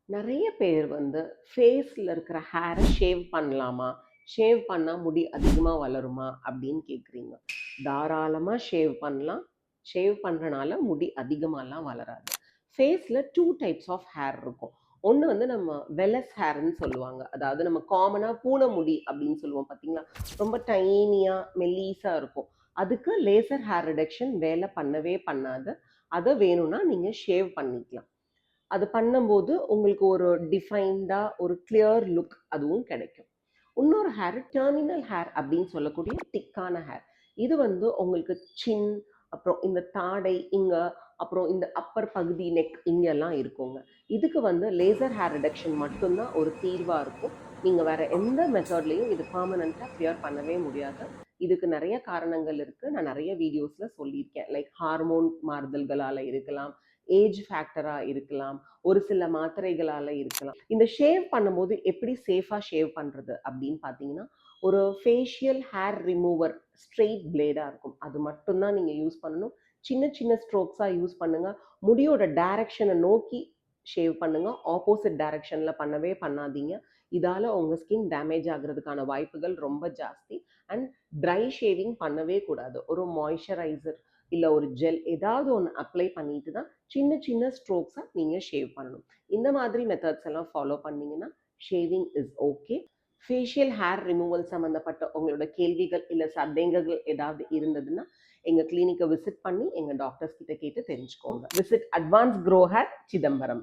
நெறைய பேர் வந்து ஃபேஸ்ல இருக்கிற ஹேர ஷேவ் பண்ணலாமா? ஷேவ் பண்ணா முடி அதிகமா வளருமா? அப்படின்னு கேட்குறீங்க. தாராளமா ஷேவ் பண்ணலாம். ஷேவ் பண்றனால முடி அதிகமாலாம் வளராது. ஃபேஸ்ல 2 டைப்ஸ் ஆஃப் ஹேர் இருக்கும். ஒண்ணு வந்து நம்ம வெலஸ் ஹேர்ன்னு சொல்லுவாங்க. அதாவது நம்ம காமனா பூனை முடி அப்படின்னு சொல்லுவோம் பார்த்தீங்களா? ரொம்ப டைனியா, மெல்லிசா இருக்கும். அதுக்கு லேசர் ஹேர் ரிடக்ஷன் வேலை பண்ணவே பண்ணாது. அத வேணும்னா நீங்க ஷேவ் பண்ணிக்கலாம். அது பண்ணும்போது உங்களுக்கு ஒரு டிஃபைன்டா ஒரு கிளியர் லுக் அதுவும் கிடைக்கும். இன்னொரு ஹேர் டெர்மினல் ஹேர் அப்படின்னு சொல்லக்கூடிய திக்கான ஹேர். இது வந்து உங்களுக்கு சின், அப்புறம் இந்த தாடை இங்க, அப்புறம் இந்த அப்பர் பகுதி நெக் இங்கெல்லாம் இருக்குங்க. இதுக்கு வந்து லேசர் ஹேர் ரிடக்ஷன் மட்டும்தான் ஒரு தீர்வா இருக்கும். நீங்க வேற எந்த மெத்தட்லயும் இது பெர்மனன்ட்டா கிளியர் பண்ணவே முடியாது. இதுக்கு நிறைய காரணங்கள் இருக்கு. நான் நிறைய வீடியோஸ்ல சொல்லியிருக்கேன். லைக் ஹார்மோன் மாறுதல்களால இருக்கலாம், ஏஜ் ஃபேக்டரா இருக்கலாம், ஒரு சில மாத்திரைகளால இருக்கலாம். இந்த ஷேவ் பண்ணும்போது எப்படி சேஃபா ஷேவ் பண்றது அப்படின்னு பார்த்தீங்கன்னா, ஒரு ஃபேஷியல் ஹேர் ரிமூவர் ஸ்ட்ரெயிட் பிளேடா இருக்கும். அது மட்டும் தான் நீங்க யூஸ் பண்ணணும். சின்ன சின்ன ஸ்ட்ரோக்ஸா யூஸ் பண்ணுங்க. முடியோட டைரக்ஷனை நோக்கி ஷேவ் பண்ணுங்க. ஆப்போசிட் டைரக்ஷன்ல பண்ணவே பண்ணாதீங்க. இதால உங்க ஸ்கின் டேமேஜ் ஆகுறதுக்கான வாய்ப்புகள் ரொம்ப ஜாஸ்தி. அண்ட் ட்ரை ஷேவிங் பண்ணவே கூடாது. ஒரு மாய்ஸ்சரைசர் இல்ல ஒரு ஜெல் ஏதாவது ஒன்று அப்ளை பண்ணிட்டு தான் சின்ன சின்ன ஸ்ட்ரோக்ஸாக நீங்கள் ஷேவ் பண்ணணும். இந்த மாதிரி மெத்தட்ஸ் எல்லாம் ஃபாலோ பண்ணீங்கன்னா shaving is okay. Facial hair removal சம்மந்தப்பட்ட உங்களோட கேள்விகள் இல்லை சந்தேகங்கள் ஏதாவது இருந்ததுன்னா எங்கள் கிளினிக்கை விசிட் பண்ணி எங்கள் டாக்டர்ஸ் கிட்ட கேட்டு தெரிஞ்சுக்கோங்க. Visit advance grow hair Chidambaram.